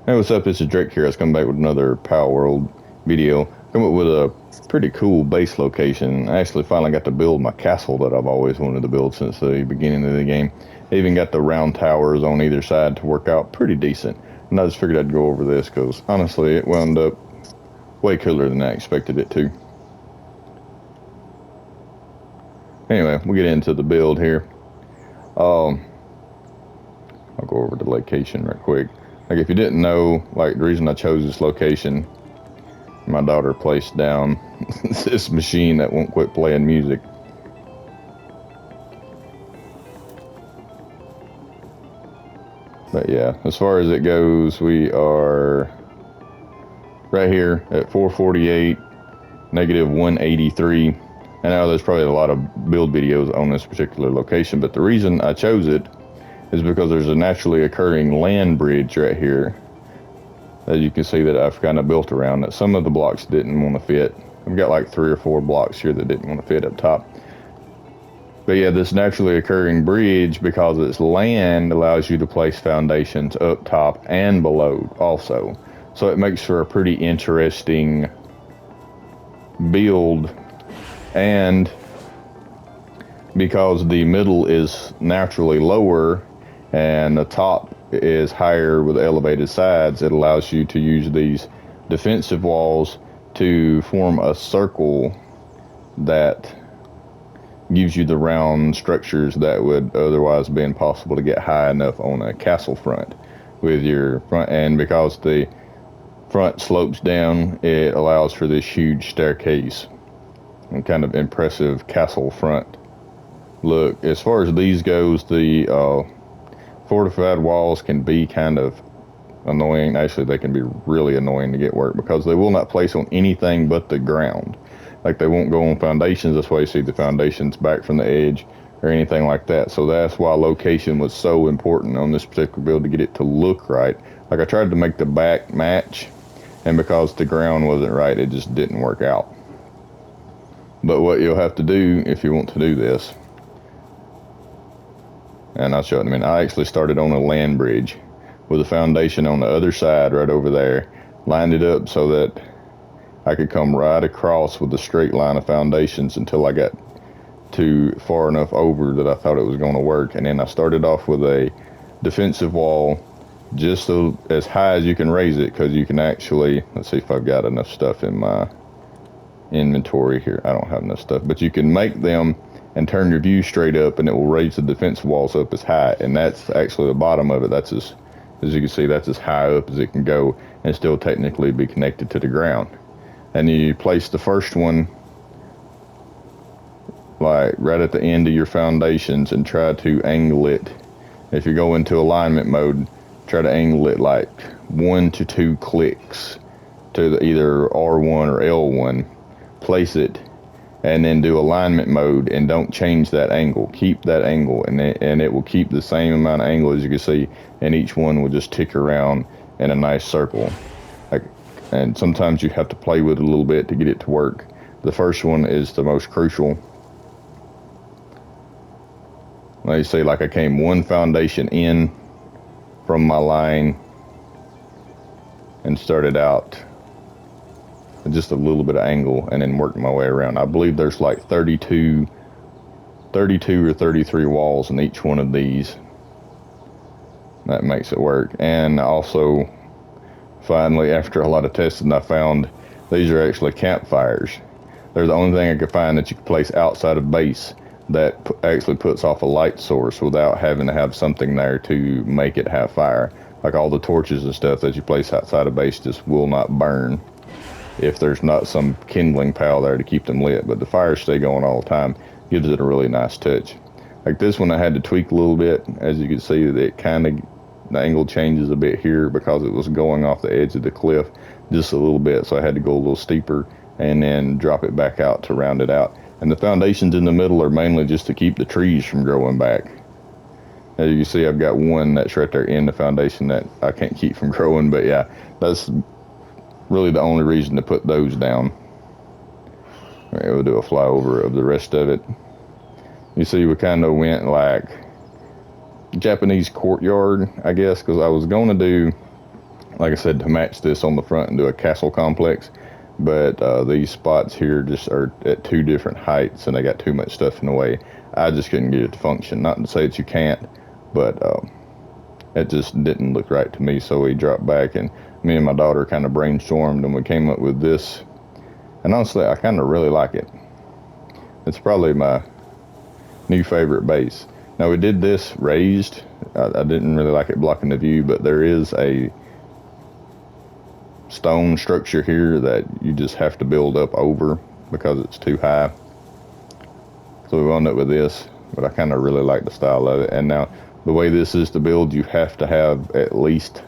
Hey, what's up? This is Drake here. I was coming back with another Palworld video. Come up with a pretty cool base location. I actually finally got to build my castle that I've always wanted to build since the beginning of the game. I even got the round towers on either side to work out pretty decent. And I just figured I'd go over this because honestly, it wound up way cooler than I expected it to. Anyway, we'll get into the build here. I'll go over the location right quick. Like, if you didn't know, like, the reason I chose this location, my daughter placed down this machine that won't quit playing music. But yeah, as far as it goes, we are right here at 448, negative 183. And I know there's probably a lot of build videos on this particular location, but the reason I chose it is because there's a naturally occurring land bridge right here that you can see that I've kind of built around that some of the blocks didn't want to fit. I've got like 3 or 4 blocks here that didn't want to fit up top. But yeah, this naturally occurring bridge, because it's land, allows you to place foundations up top and below also. So it makes for a pretty interesting build. And because the middle is naturally lower and the top is higher with elevated sides, it allows you to use these defensive walls to form a circle that gives you the round structures that would otherwise be impossible to get high enough on a castle front with your front. And because the front slopes down, it allows for this huge staircase and kind of impressive castle front look. As far as these goes, the fortified walls can be kind of annoying. Actually, they can be really annoying to get work because they will not place on anything but the ground. Like, they won't go on foundations. That's why you see the foundations back from the edge or anything like that. So that's why location was so important on this particular build, to get it to look right. Like, I tried to make the back match, and because the ground wasn't right, it just didn't work out. But what you'll have to do if you want to do this, and I'll show it in a minute. I actually started on a land bridge with a foundation on the other side right over there, lined it up so that I could come right across with a straight line of foundations until I got to far enough over that I thought it was going to work. And then I started off with a defensive wall just so as high as you can raise it, because you can actually, let's see if I've got enough stuff in my inventory here. I don't have enough stuff, but you can make them and turn your view straight up, and it will raise the defensive walls up as high. And that's actually the bottom of it. That's as you can see, that's as high up as it can go and still technically be connected to the ground. And you place the first one like right at the end of your foundations and try to angle it. If you go into alignment mode, try to angle it like 1 to 2 clicks to either R1 or L1. Place it and then do alignment mode, and don't change that angle. Keep that angle, and it will keep the same amount of angle as you can see, and each one will just tick around in a nice circle. And sometimes you have to play with it a little bit to get it to work. The first one is the most crucial. Like you see, like I came 1 foundation in from my line and started out just a little bit of angle and then worked my way around. I believe there's like 32 or 33 walls in each one of these. That makes it work. And also, finally, after a lot of testing, I found these are actually campfires. They're the only thing I could find that you could place outside of base that actually puts off a light source without having to have something there to make it have fire. Like, all the torches and stuff that you place outside of base just will not burn if there's not some kindling pile there to keep them lit. But the fires stay going all the time. Gives it a really nice touch. Like this one, I had to tweak a little bit. As you can see, it kind of, the angle changes a bit here because it was going off the edge of the cliff just a little bit, so I had to go a little steeper and then drop it back out to round it out. And the foundations in the middle are mainly just to keep the trees from growing back. As you can see, I've got one that's right there in the foundation that I can't keep from growing. But yeah, that's really the only reason to put those down. All right, we'll do a flyover of the rest of it. You see, we kind of went like Japanese courtyard, I guess, because I was going to do like I said, to match this on the front and do a castle complex. But these spots here just are at 2 different heights, and they got too much stuff in the way. I just couldn't get it to function. Not to say that you can't, but it just didn't look right to me. So we dropped back, and me and my daughter kind of brainstormed, and we came up with this. And honestly, I kind of really like it. It's probably my new favorite base. Now, we did this raised. I didn't really like it blocking the view, but there is a stone structure here that you just have to build up over because it's too high. So we wound up with this, but I kind of really like the style of it. And now the way this is to build, you have to have at least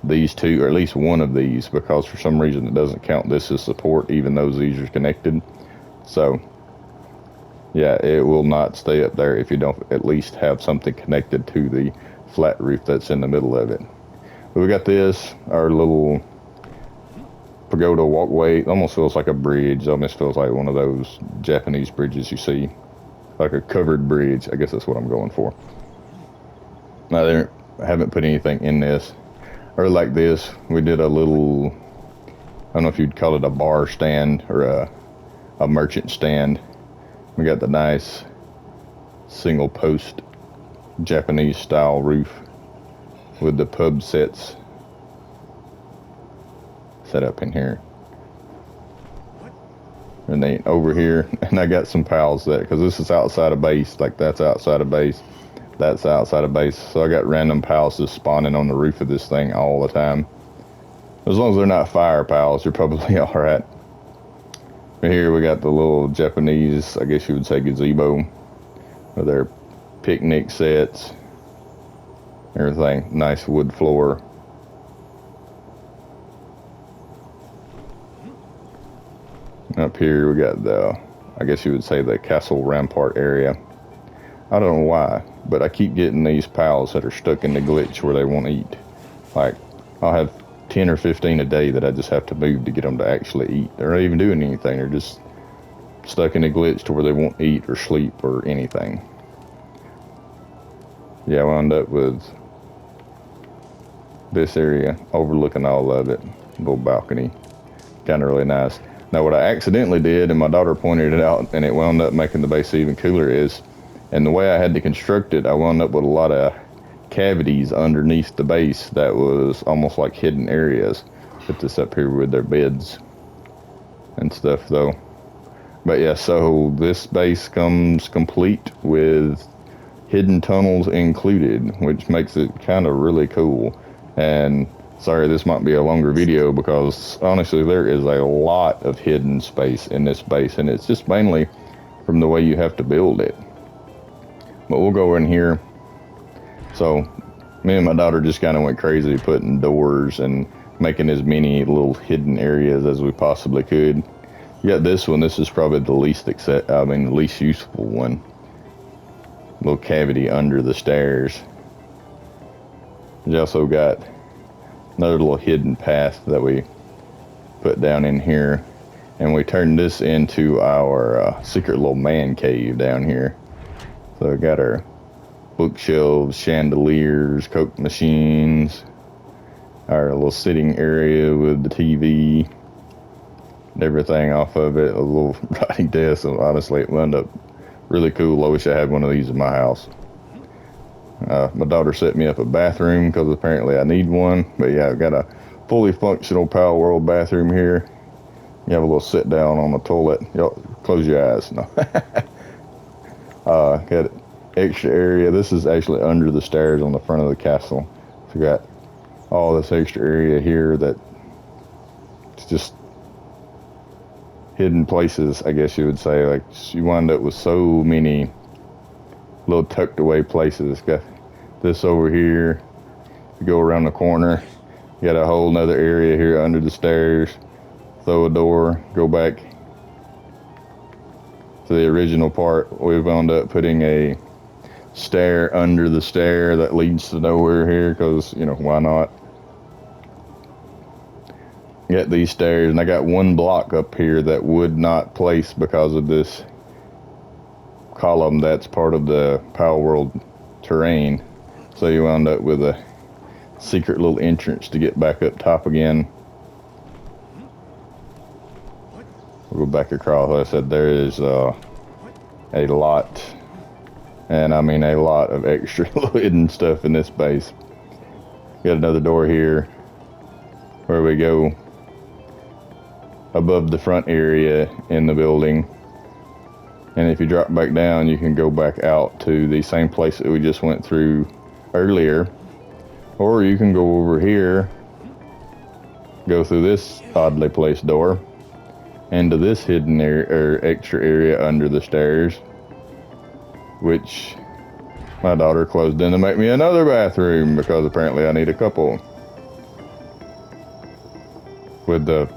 these 2, or at least one of these, because for some reason it doesn't count this as support even though these are connected. So yeah, it will not stay up there if you don't at least have something connected to the flat roof that's in the middle of it. But we got this, our little pagoda walkway. It almost feels like a bridge. It almost feels like one of those Japanese bridges you see, like a covered bridge. I guess that's what I'm going for. Now, I haven't put anything in this. I really like this. We did a little, I don't know if you'd call it a bar stand or a merchant stand. We got the nice single post Japanese style roof with the pub sets set up in here. And then over here, and I got some pals that, because this is outside of base, like that's outside of base, that's outside of base. So I got random pals just spawning on the roof of this thing all the time. As long as they're not fire pals, you're probably all right. But here we got the little Japanese, I guess you would say, gazebo with their picnic sets, everything, nice wood floor. Up here we got the, I guess you would say, the castle rampart area. I don't know why, but I keep getting these pals that are stuck in the glitch where they won't eat. Like, I'll have 10 or 15 a day that I just have to move to get them to actually eat. They're not even doing anything. They're just stuck in a glitch to where they won't eat or sleep or anything. Yeah, I wound up with this area overlooking all of it. Little balcony. Kind of really nice. Now, what I accidentally did, and my daughter pointed it out, and it wound up making the base even cooler, is, and the way I had to construct it, I wound up with a lot of cavities underneath the base that was almost like hidden areas. Put this up here with their beds and stuff, though. But yeah, so this base comes complete with hidden tunnels included, which makes it kind of really cool. And sorry, this might be a longer video because honestly, there is a lot of hidden space in this base, and it's just mainly from the way you have to build it. But we'll go in here. So me and my daughter just kind of went crazy putting doors and making as many little hidden areas as we possibly could. You got this one. This is probably the least useful one. Little cavity under the stairs. You also got another little hidden path that we put down in here, and we turned this into our secret little man cave down here. So we got our bookshelves, chandeliers, Coke machines, our little sitting area with the TV, and everything off of it, a little writing desk. So honestly, it wound up really cool. I wish I had one of these in my house. My daughter set me up a bathroom because apparently I need one. But yeah, I've got a fully functional Palworld bathroom here. You have a little sit down on the toilet. Close your eyes. No. Got extra area. This is actually under the stairs on the front of the castle. So you got all this extra area here that it's just hidden places, I guess you would say. Like, you wind up with so many little tucked away places. Got this over here. You go around the corner, you got a whole nother area here under the stairs. Throw a door, go back to the original part. We wound up putting a stair under the stair that leads to nowhere here because, you know, why not? Got these stairs, and I got one block up here that would not place because of this column that's part of the Palworld terrain. So you wound up with a secret little entrance to get back up top again. We'll go back across. Like I said, there is a lot, and I mean a lot of extra hidden stuff in this base. Got another door here where we go above the front area in the building, and if you drop back down you can go back out to the same place that we just went through earlier, or you can go over here, go through this oddly placed door into this hidden area or extra area under the stairs, which my daughter closed in to make me another bathroom because apparently I need a couple, with the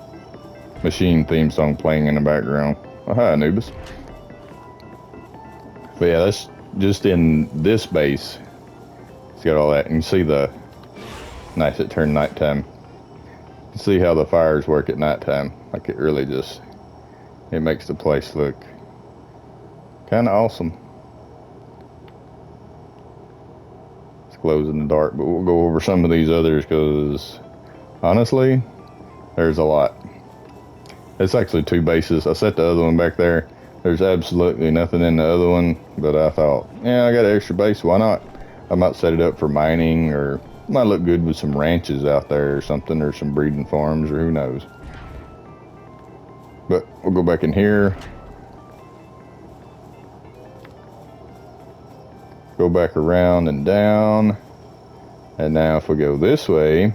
machine theme song playing in the background. Oh, hi Anubis. But yeah, that's just in this base. It's got all that, and you see the nice, it turned nighttime. You see how the fires work at nighttime. Like it really just, it makes the place look kind of awesome. It's glows in the dark, but we'll go over some of these others because honestly, there's a lot. It's actually 2 bases. I set the other one back there. There's absolutely nothing in the other one, but I thought, yeah, I got an extra base, why not? I might set it up for mining, or might look good with some ranches out there or something, or some breeding farms, or who knows. But we'll go back in here, go back around and down, and now if we go this way,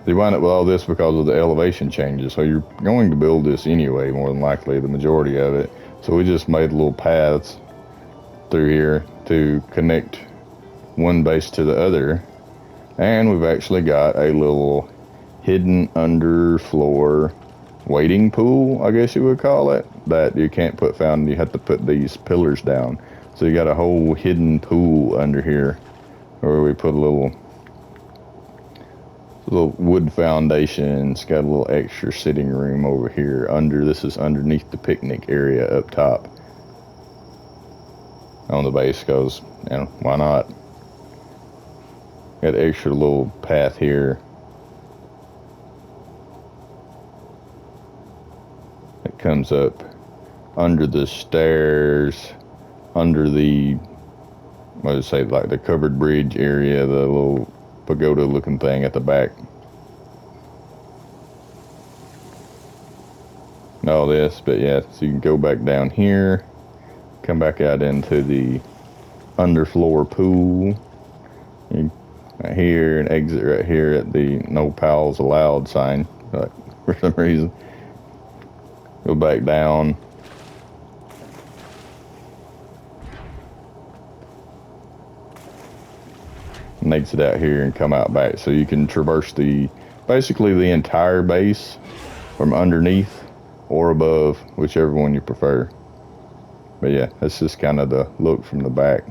you wind up with all this because of the elevation changes. So you're going to build this anyway, more than likely, the majority of it. So we just made little paths through here to connect one base to the other, and we've actually got a little hidden underfloor waiting pool, I guess you would call it, that you can't put fountain. You have to put these pillars down, so you got a whole hidden pool under here where we put a little wood foundation. It's got a little extra sitting room over here under. This is underneath the picnic area up top on the base, because, you know, why not? Got an extra little path here. It comes up under the stairs, under the, what would say, like the covered bridge area, the little pagoda looking thing at the back. And all this, but yeah, so you can go back down here, come back out into the underfloor pool. Right here, and exit right here at the no pals allowed sign, like, for some reason. Go back down. And exit out here and come out back. So you can traverse basically the entire base from underneath or above, whichever one you prefer. But yeah, that's just kind of the look from the back.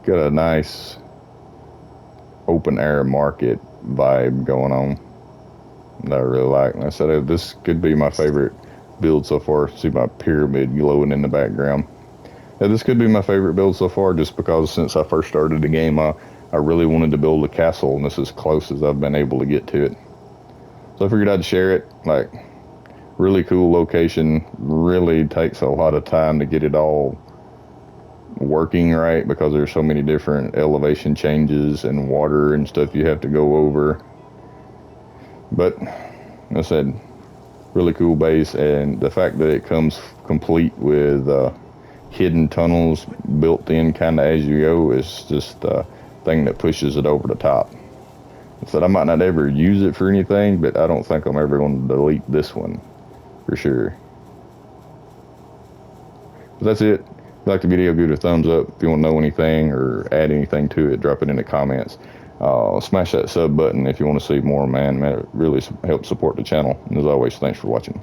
Got a nice open air market vibe going on that I really like. And I said, this could be my favorite build so far. See my pyramid glowing in the background. Yeah, this could be my favorite build so far, just because since I first started the game, I really wanted to build a castle, and this is as close as I've been able to get to it. So I figured I'd share it. Like, really cool location. Really takes a lot of time to get it all working right, because there's so many different elevation changes and water and stuff you have to go over. But like I said, really cool base, and the fact that it comes complete with hidden tunnels built in kind of as you go is just the thing that pushes it over the top. I said I might not ever use it for anything, but I don't think I'm ever going to delete this one for sure. But that's it. If you like the video, give it a thumbs up. If you want to know anything or add anything to it, drop it in the comments. Smash that sub button if you want to see more, man. It really helps support the channel. And as always, thanks for watching.